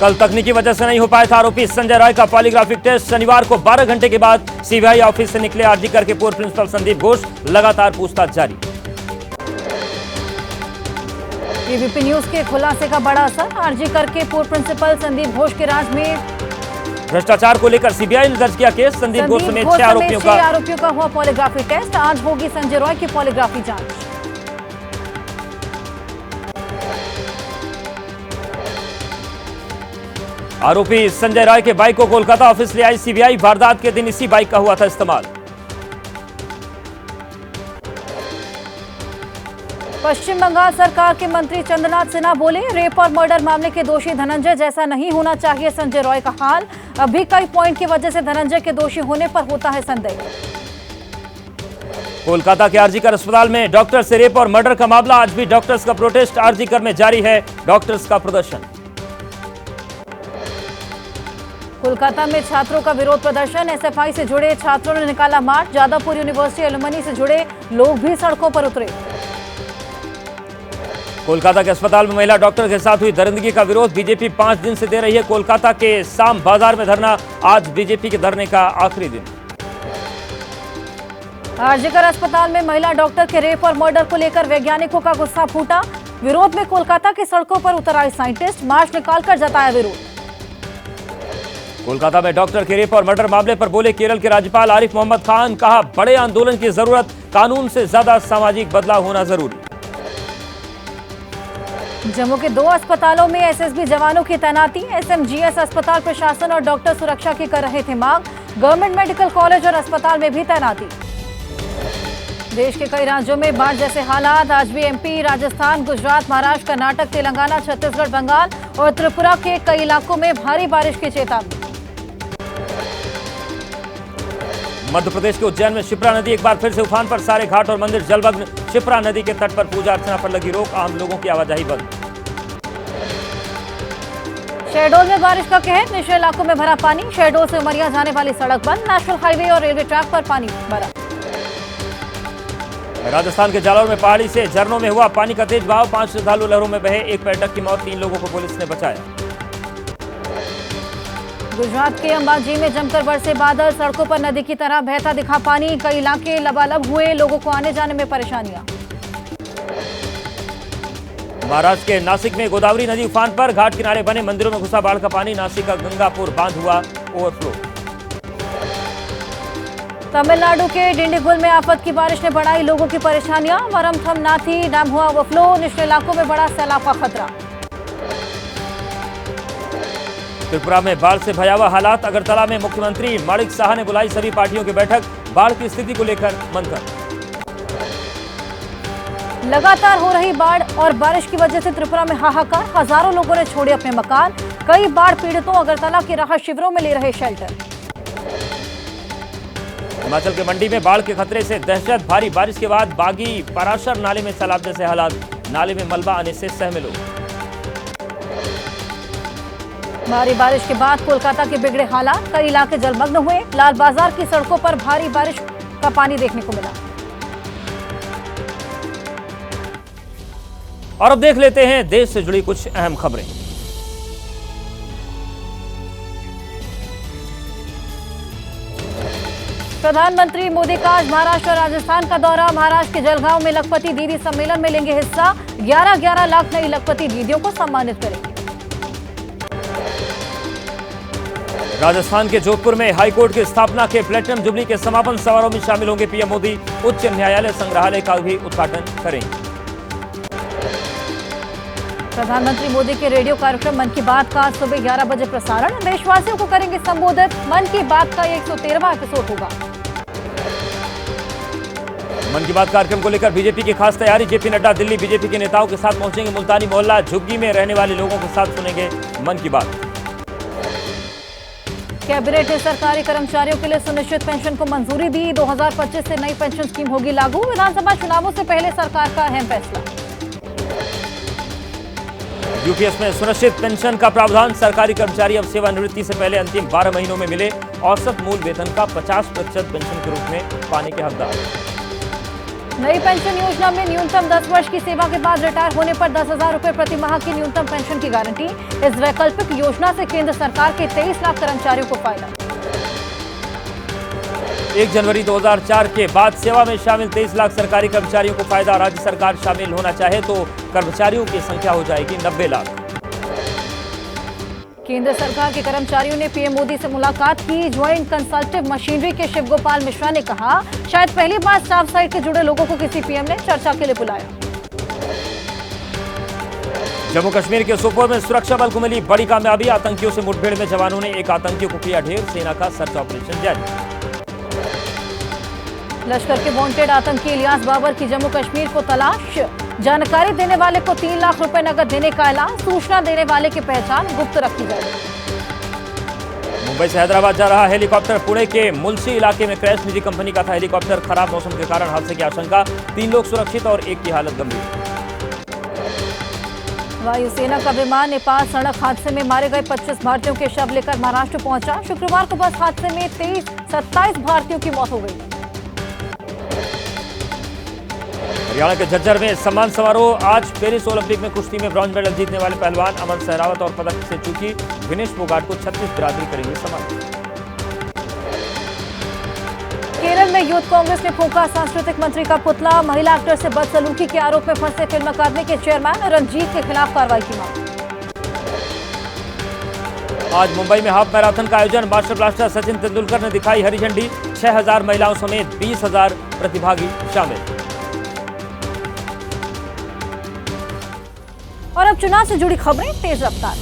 कल तकनीकी वजह से नहीं हो पाया था आरोपी संजय रॉय का पॉलीग्राफिक टेस्ट। शनिवार को 12 घंटे के बाद सीबीआई ऑफिस से निकले आरजीकर के पूर्व प्रिंसिपल संदीप घोष। लगातार पूछताछ जारी। एबीपी न्यूज के खुलासे का बड़ा असर। आरजीकर के पूर्व प्रिंसिपल संदीप घोष के राज में भ्रष्टाचार को लेकर सीबीआई ने दर्ज किया केस। संदीप घोष समेत 6 आरोपियों का हुआ पॉलीग्राफी टेस्ट। आज होगी संजय रॉय की पॉलीग्राफी जांच। आरोपी संजय रॉय के बाइक को कोलकाता ऑफिस ले आई सीबीआई। वारदात के दिन इसी बाइक का हुआ था इस्तेमाल। पश्चिम बंगाल सरकार के मंत्री चंद्रनाथ सिन्हा बोले, रेप और मर्डर मामले के दोषी धनंजय जैसा नहीं होना चाहिए संजय रॉय का हाल। अभी कई पॉइंट की वजह से धनंजय के दोषी होने पर होता है संदेह। कोलकाता के आरजीकर अस्पताल में डॉक्टर से रेप और मर्डर का मामला। आज भी डॉक्टर्स का प्रोटेस्ट। आरजीकर में जारी है डॉक्टर्स का प्रदर्शन। कोलकाता में छात्रों का विरोध प्रदर्शन। एसएफआई से जुड़े छात्रों ने निकाला मार्च। जादवपुर यूनिवर्सिटी एलुमनी से जुड़े लोग भी सड़कों पर उतरे। कोलकाता के अस्पताल में महिला डॉक्टर के साथ हुई दरिंदगी का विरोध। बीजेपी 5 दिन से दे रही है कोलकाता के शाम बाजार में धरना। आज बीजेपी के धरने का आखिरी दिन। आरजीकर अस्पताल में महिला डॉक्टर के रेप और मर्डर को लेकर वैज्ञानिकों का गुस्सा फूटा। विरोध में कोलकाता की सड़कों पर उतर आए साइंटिस्ट। मार्च निकालकर जताया विरोध। कोलकाता में डॉक्टर के रेप और मर्डर मामले पर बोले केरल के राज्यपाल आरिफ मोहम्मद खान। कहा, बड़े आंदोलन की जरूरत, कानून से ज्यादा सामाजिक बदलाव होना जरूरी। जम्मू के 2 अस्पतालों में एसएसबी जवानों की तैनाती। एसएमजीएस अस्पताल प्रशासन और डॉक्टर सुरक्षा की कर रहे थे मांग। गवर्नमेंट मेडिकल कॉलेज और अस्पताल में भी तैनाती। देश के कई राज्यों में बाढ़ जैसे हालात। आज भी एमपी, राजस्थान, गुजरात, महाराष्ट्र, कर्नाटक, तेलंगाना, छत्तीसगढ़, बंगाल और त्रिपुरा के कई इलाकों में भारी बारिश की चेतावनी। मध्य प्रदेश के उज्जैन में शिप्रा नदी एक बार फिर से उफान पर। सारे घाट और मंदिर जलमग्न। शिप्रा नदी के तट पर पूजा अर्चना पर लगी रोक। आम लोगों की आवाजाही बंद। शहडोल में बारिश का कहर। निचले इलाकों में भरा पानी। शहडोल से उमरिया जाने वाली सड़क बंद। नेशनल हाईवे और रेलवे ट्रैक पर पानी भरा। राजस्थान के जालौर में पहाड़ी से झरनों में हुआ पानी का तेज बहाव। 5 श्रद्धालु लहरों में बहे। एक पर्यटक की मौत। 3 लोगों को पुलिस ने बचाया। गुजरात के अंबाजी में जमकर बरसे बादल। सड़कों पर नदी की तरह बहता दिखा पानी। कई इलाके लबालब हुए। लोगों को आने जाने में परेशानियां। महाराष्ट्र के नासिक में गोदावरी नदी उफान पर। घाट किनारे बने मंदिरों में घुसा बाढ़ का पानी। नासिक का गंगापुर बांध हुआ ओवरफ्लो। तमिलनाडु के डिंडीगुल में आफत की बारिश ने बढ़ाई लोगों की परेशानियां। वरमथम नाथी डैम हुआ ओवरफ्लो। निचले इलाकों में बड़ा सैलाब का खतरा। त्रिपुरा में बाढ़ से भयावह हालात। अगरतला में मुख्यमंत्री माणिक साहा ने बुलाई सभी पार्टियों की बैठक। बाढ़ की स्थिति को लेकर मंथन। लगातार हो रही बाढ़ और बारिश की वजह से त्रिपुरा में हाहाकार। हजारों लोगों ने छोड़े अपने मकान। कई बाढ़ पीड़ितों अगरतला के राहत शिविरों में ले रहे शेल्टर। हिमाचल के मंडी में बाढ़ के खतरे से दहशत। भारी बारिश के बाद बागी पराशर नाले में सैलाब जैसे हालात। नाले में मलबा आने से सहमे लोग। भारी बारिश के बाद कोलकाता के बिगड़े हालात। कई इलाके जलमग्न हुए। लाल बाजार की सड़कों पर भारी बारिश का पानी देखने को मिला। और अब देख लेते हैं देश से जुड़ी कुछ अहम खबरें। प्रधानमंत्री मोदी का आज महाराष्ट्र और राजस्थान का दौरा। महाराष्ट्र के जलगांव में लखपति दीदी सम्मेलन में लेंगे हिस्सा। 11-11 लाख नई लखपति दीदियों को सम्मानित करेंगे। राजस्थान के जोधपुर में हाईकोर्ट की स्थापना के प्लेटिनम जुबली के समापन समारोह में शामिल होंगे पीएम मोदी। उच्च न्यायालय संग्रहालय का भी उद्घाटन करेंगे। प्रधानमंत्री मोदी के रेडियो कार्यक्रम मन की बात का आज सुबह 11 बजे प्रसारण। देशवासियों को करेंगे संबोधित। मन की बात का 113वां एपिसोड होगा। मन की बात कार्यक्रम को लेकर बीजेपी की खास तैयारी। जेपी नड्डा दिल्ली बीजेपी के नेताओं के साथ पहुंचेंगे मुल्तानी मोहल्ला। झुग्गी में रहने वाले लोगों के साथ सुनेंगे मन की बात। कैबिनेट ने सरकारी कर्मचारियों के लिए सुनिश्चित पेंशन को मंजूरी दी। 2025 से नई पेंशन स्कीम होगी लागू। विधानसभा चुनावों से पहले सरकार का अहम फैसला। यूपीएस में सुनिश्चित पेंशन का प्रावधान। सरकारी कर्मचारी अब सेवानिवृत्ति से पहले अंतिम 12 महीनों में मिले औसत मूल वेतन का 50% पेंशन के रूप में पाने के हकदार। नई पेंशन योजना में न्यूनतम 10 वर्ष की सेवा के बाद रिटायर होने पर 10,000 रुपए प्रति माह की न्यूनतम पेंशन की गारंटी। इस वैकल्पिक योजना से केंद्र सरकार के 23 लाख कर्मचारियों को फायदा। 1 जनवरी 2004 के बाद सेवा में शामिल 23 लाख सरकारी कर्मचारियों को फायदा। राज्य सरकार शामिल होना चाहे तो कर्मचारियों की संख्या हो जाएगी 90 लाख। केंद्र सरकार के कर्मचारियों ने पीएम मोदी से मुलाकात की। ज्वाइंट कंसल्टिव मशीनरी के शिव गोपाल मिश्रा ने कहा, शायद पहली बार स्टाफ साइड से जुड़े लोगों को किसी पीएम ने चर्चा के लिए बुलाया। जम्मू कश्मीर के सोपोर में सुरक्षा बल को मिली बड़ी कामयाबी। आतंकियों से मुठभेड़ में जवानों ने एक आतंकी को किया ढेर। सेना का सर्च ऑपरेशन जारी। लश्कर के वांटेड आतंकी इलियास बाबर की जम्मू कश्मीर को तलाश। जानकारी देने वाले को 3 लाख रुपए नकद देने का ऐलान। सूचना देने वाले की पहचान गुप्त रखी जाएगी। मुंबई से हैदराबाद जा रहा हेलीकॉप्टर पुणे के मुलसी इलाके में क्रैश। निजी कंपनी का था हेलीकॉप्टर। खराब मौसम के कारण हादसे की आशंका। 3 लोग सुरक्षित और एक की हालत गंभीर। वायुसेना का विमान नेपाल सड़क हादसे में मारे गए 25 भारतीयों के शव लेकर महाराष्ट्र पहुंचा। शुक्रवार को बस हादसे में 27 भारतीयों की मौत हो गई। हरियाणा के झज्जर में सम्मान समारोह। आज पेरिस ओलंपिक में कुश्ती में ब्रॉन्ज मेडल जीतने वाले पहलवान अमन सहरावत और पदक से चूकी विनेश फोगाट को 36 बिरादरी करेंगे सम्मानित। केरल में यूथ कांग्रेस ने फूंका सांस्कृतिक मंत्री का पुतला। महिला एक्टर से बदसलूकी के आरोप में फंसे फिल्म अकादमी के चेयरमैन रंजीत के खिलाफ कार्रवाई की मांग। आज मुंबई में हाफ मैराथन का आयोजन। मास्टर ब्लास्टर सचिन तेंदुलकर ने दिखाई हरी झंडी। 6,000 महिलाओं समेत 20,000 प्रतिभागी शामिल। और अब चुनाव से जुड़ी खबरें तेज रफ्तार।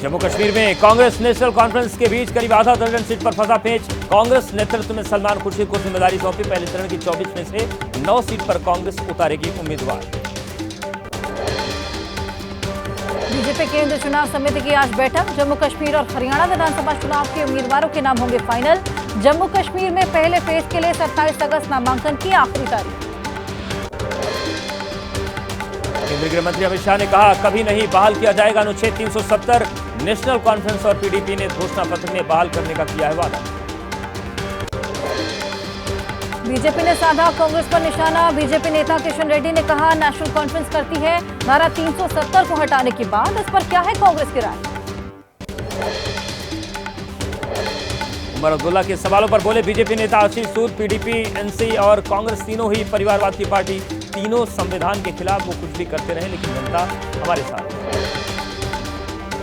जम्मू कश्मीर में कांग्रेस नेशनल कॉन्फ्रेंस के बीच करीब आधा दर्जन सीट पर फंसा पेच। कांग्रेस नेतृत्व में सलमान खुर्शीद को जिम्मेदारी सौंपी। पहले चरण की 24 में से 9 सीट पर कांग्रेस उतारेगी उम्मीदवार। बीजेपी केंद्र चुनाव समिति की आज बैठक। जम्मू कश्मीर और हरियाणा विधानसभा चुनाव के उम्मीदवारों के नाम होंगे फाइनल। जम्मू कश्मीर में पहले फेज के लिए 27 अगस्त नामांकन की आखिरी तारीख। केंद्रीय गृह मंत्री अमित शाह ने कहा, कभी नहीं बहाल किया जाएगा अनुच्छेद 370। नेशनल कॉन्फ्रेंस और पीडीपी ने घोषणा पत्र में बहाल करने का किया है वादा। बीजेपी ने साधा कांग्रेस पर निशाना। बीजेपी नेता किशन रेड्डी ने कहा, नेशनल कॉन्फ्रेंस करती है धारा 370 को हटाने की बात। इस पर क्या है कांग्रेस की राय? उमर अब्दुल्ला के सवालों पर बोले बीजेपी नेता आशीष सूद, पीडीपी, एनसी और कांग्रेस तीनों ही परिवारवाद की पार्टी। तीनों संविधान के खिलाफ वो कुछ भी करते रहे, लेकिन जनता हमारे साथ।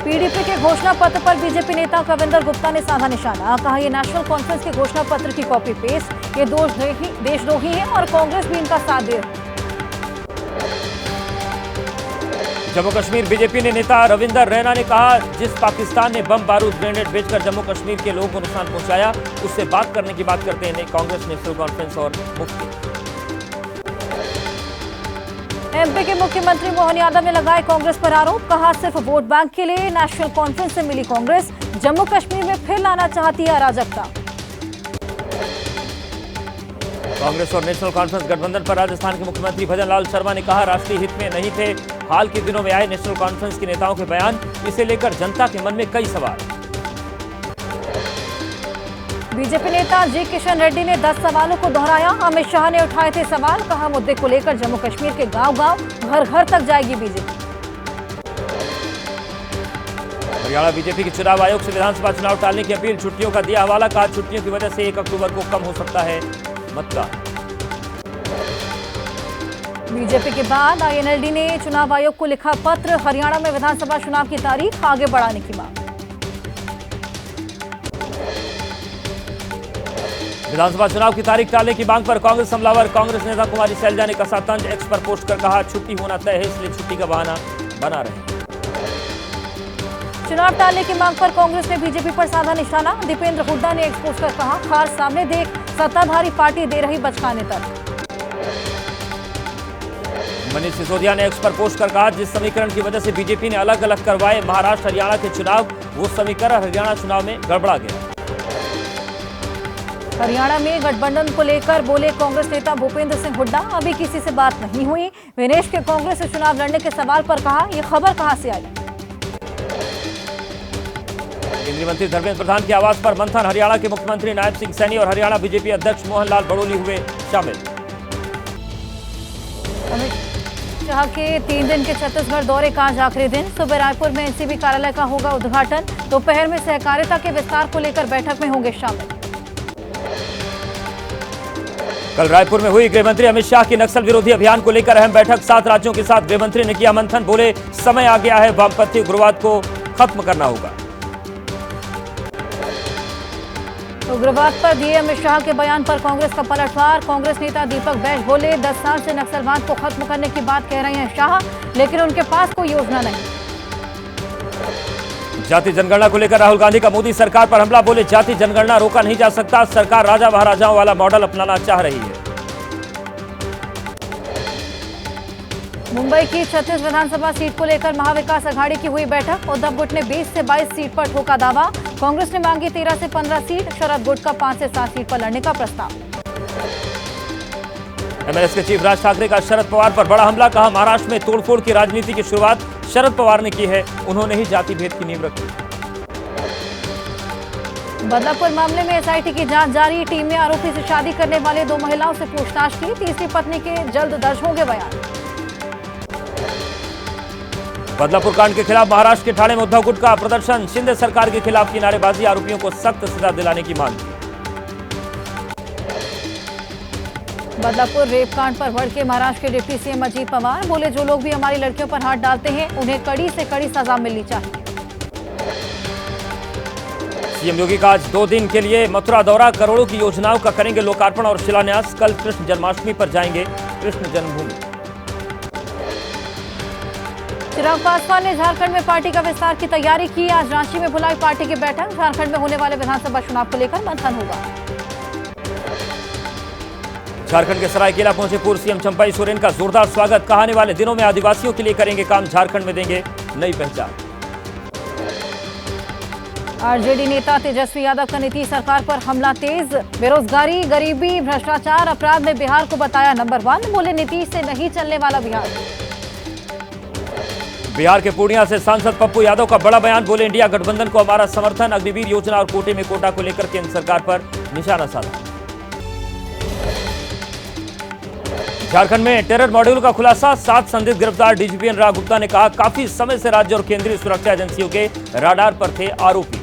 पीडीपी के घोषणा पत्र पर बीजेपी नेता कविंदर गुप्ता ने साधा निशाना। कहा, ये नेशनल कॉन्फ्रेंस के घोषणा पत्र की कॉपी पेस्ट। ये देशद्रोही है और कांग्रेस भी इनका साथ दे। जम्मू कश्मीर बीजेपी ने नेता रविंदर रैना ने कहा, जिस पाकिस्तान ने बम बारूद ग्रेनेड बेचकर जम्मू कश्मीर के लोगों को नुकसान पहुंचाया, उससे बात करने की बात करते हैं कांग्रेस, नेशनल कॉन्फ्रेंस और मुफ्ती। एमपी के मुख्यमंत्री मोहन यादव ने लगाए कांग्रेस पर आरोप। कहा, सिर्फ वोट बैंक के लिए नेशनल कॉन्फ्रेंस से मिली कांग्रेस। जम्मू कश्मीर में फिर लाना चाहती है अराजकता। कांग्रेस और नेशनल कॉन्फ्रेंस गठबंधन पर राजस्थान के मुख्यमंत्री भजन लाल शर्मा ने कहा, राष्ट्रीय हित में नहीं थे। हाल के दिनों में आए नेशनल कॉन्फ्रेंस के नेताओं के बयान, इसे लेकर जनता के मन में कई सवाल। बीजेपी नेता जी किशन रेड्डी ने 10 सवालों को दोहराया। अमित शाह ने उठाए थे सवाल। कहा, मुद्दे को लेकर जम्मू कश्मीर के गांव-गांव, घर-घर तक जाएगी बीजेपी। हरियाणा बीजेपी के चुनाव आयोग से विधानसभा चुनाव टालने की अपील। छुट्टियों का दिया हवाला। कहा, छुट्टियों की वजह से 1 अक्टूबर को कम हो सकता है मतदान। बीजेपी के बाद आईएनएलडी ने चुनाव आयोग को लिखा पत्र। हरियाणा में विधानसभा चुनाव की तारीख आगे बढ़ाने की मांग। विधानसभा चुनाव की तारीख टालने की मांग पर कांग्रेस हमलावर। कांग्रेस नेता कुमारी शैलजा ने कसा तंज। एक्स पर पोस्ट कर कहा, छुट्टी होना तय है, इसलिए छुट्टी का बहाना बना रहे। चुनाव टालने की मांग पर कांग्रेस ने बीजेपी पर साधा निशाना। दीपेंद्र हुड्डा ने एक्स पोस्ट कर कहा, खार सामने देख, सत्ताधारी पार्टी दे रही बचकाने तक। मनीष सिसोदिया ने एक्स पर पोस्ट कर कहा, जिस समीकरण की वजह से बीजेपी ने अलग अलग करवाए महाराष्ट्र हरियाणा के चुनाव, वो समीकरण हरियाणा चुनाव में गड़बड़ा गया। हरियाणा में गठबंधन को लेकर बोले कांग्रेस नेता भूपेंद्र सिंह हुड्डा, अभी किसी से बात नहीं हुई। विनेश के कांग्रेस से चुनाव लड़ने के सवाल पर कहा, यह खबर कहां से आई? केंद्रीय मंत्री धर्मेंद्र प्रधान के आवास पर मंथन, हरियाणा के मुख्यमंत्री नायब सिंह सैनी और हरियाणा बीजेपी अध्यक्ष मोहन लाल बड़ोली हुए शामिल। अमित शाह के 3 दिन के छत्तीसगढ़ दौरे का आज आखिरी दिन। सुबह रायपुर में एनसीबी कार्यालय का होगा उद्घाटन। दोपहर में सहकारिता के विस्तार को लेकर बैठक में होंगे शामिल। कल रायपुर में हुई गृहमंत्री अमित शाह की नक्सल विरोधी अभियान को लेकर अहम बैठक। 7 राज्यों के साथ गृहमंत्री ने किया मंथन। बोले, समय आ गया है, वामपंथी उग्रवाद को खत्म करना होगा। उग्रवाद पर दिए अमित शाह के बयान पर कांग्रेस का पलटवार। कांग्रेस नेता दीपक बैज बोले, 10 साल से नक्सलवाद को खत्म करने की बात कह रहे हैं शाह, लेकिन उनके पास कोई योजना नहीं। जाति जनगणना को लेकर राहुल गांधी का मोदी सरकार पर हमला। बोले, जाति जनगणना रोका नहीं जा सकता, सरकार राजा महाराजाओं वाला मॉडल अपनाना चाह रही है। मुंबई की 36 विधानसभा सीट को लेकर महाविकास अघाड़ी की हुई बैठक। उद्धव गुट ने 20 से 22 सीट पर ठोका दावा। कांग्रेस ने मांगी 13 से 15 सीट। शरद गुट का 5 से 7 सीट पर लड़ने का प्रस्ताव। एमएनएस के चीफ राज ठाकरे का शरद पवार पर बड़ा हमला। कहा, महाराष्ट्र में तोड़फोड़ की राजनीति की शुरुआत शरद पवार ने की है, उन्होंने ही जाति भेद की नींव रखी। बदलापुर मामले में एसआईटी की जांच जारी। टीम ने आरोपी से शादी करने वाले 2 महिलाओं से पूछताछ की। तीसरी पत्नी के जल्द दर्ज होंगे बयान। बदलापुर कांड के खिलाफ महाराष्ट्र के ठाणे में उद्धव गुट का प्रदर्शन। शिंदे सरकार के खिलाफ की नारेबाजी, आरोपियों को सख्त सजा दिलाने की मांग की। बदलापुर रेप कांड पर भड़के महाराष्ट्र के डिप्टी सीएम अजीत पवार। बोले, जो लोग भी हमारी लड़कियों पर हाथ डालते हैं उन्हें कड़ी से कड़ी सजा मिलनी चाहिए। सीएम योगी का आज 2 दिन के लिए मथुरा दौरा। करोड़ों की योजनाओं का करेंगे लोकार्पण और शिलान्यास। कल कृष्ण जन्माष्टमी पर जाएंगे कृष्ण जन्मभूमि। चिराग पासवान ने झारखंड में पार्टी का विस्तार की तैयारी की। आज रांची में बुलाई पार्टी की बैठक। झारखंड में होने वाले विधानसभा चुनाव को लेकर मंथन होगा। झारखंड के सरायकेला पहुंचे पूर्व सीएम चंपाई सोरेन का जोरदार स्वागत। कहा, आने वाले दिनों में आदिवासियों के लिए करेंगे काम, झारखंड में देंगे नई पहचान। आरजेडी नेता तेजस्वी यादव का नीतीश सरकार पर हमला तेज। बेरोजगारी, गरीबी, भ्रष्टाचार, अपराध में बिहार को बताया नंबर 1। बोले, नीतीश से नहीं चलने वाला बिहार। बिहार के पूर्णिया से सांसद पप्पू यादव का बड़ा बयान। बोले, इंडिया गठबंधन को हमारा समर्थन। अग्निवीर योजना और कोटे में कोटा को लेकर केंद्र सरकार पर निशाना साधा। झारखंड में टेरर मॉड्यूल का खुलासा। 7 संदिग्ध गिरफ्तार। डीजीपी अनुराग गुप्ता ने कहा, काफी समय से राज्य और केंद्रीय सुरक्षा एजेंसियों के राडार पर थे आरोपी।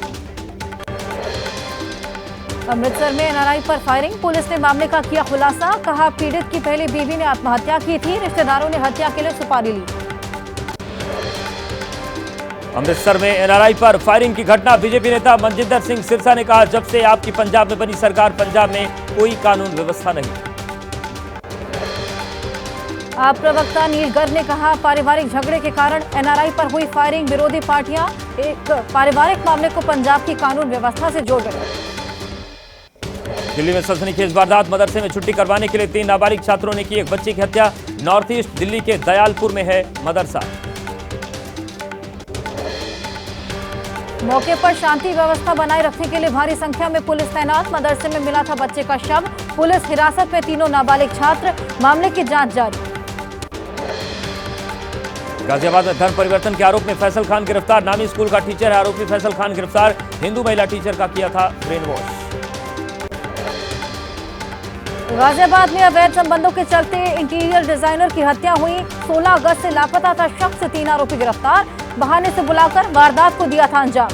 अमृतसर में एनआरआई पर फायरिंग। पुलिस ने मामले का किया खुलासा। कहा, पीड़ित की पहली बीवी ने आत्महत्या की थी, रिश्तेदारों ने हत्या के लिए सुपारी ली। अमृतसर में एनआरआई पर फायरिंग की घटना। बीजेपी नेता मनजिंदर सिंह सिरसा ने कहा, जब से आपकी पंजाब में बनी सरकार, पंजाब में कोई कानून व्यवस्था नहीं। आप प्रवक्ता नील गर्ग ने कहा, पारिवारिक झगड़े के कारण एनआरआई पर हुई फायरिंग। विरोधी पार्टियां एक पारिवारिक मामले को पंजाब की कानून व्यवस्था से जोड़ रही। दिल्ली में सनसनीखेज वारदात। मदरसे में छुट्टी करवाने के लिए 3 नाबालिग छात्रों ने की एक बच्चे की हत्या। नॉर्थ ईस्ट दिल्ली के दयालपुर में है मदरसा। मौके पर शांति व्यवस्था बनाए रखने के लिए भारी संख्या में पुलिस तैनात। मदरसे में मिला था बच्चे का शव। पुलिस हिरासत में 3 नाबालिग छात्र। मामले की जांच जारी। गाजियाबाद में धर्म परिवर्तन के आरोप में फैसल खान गिरफ्तार। नामी स्कूल का टीचर है आरोपी फैसल खान गिरफ्तार। हिंदू महिला टीचर का किया था ब्रेन वॉश। गाजियाबाद में अवैध संबंधों के चलते इंटीरियर डिजाइनर की हत्या हुई। 16 अगस्त से लापता था शख्स। 3 आरोपी गिरफ्तार। बहाने से बुलाकर वारदात को दिया था अंजाम।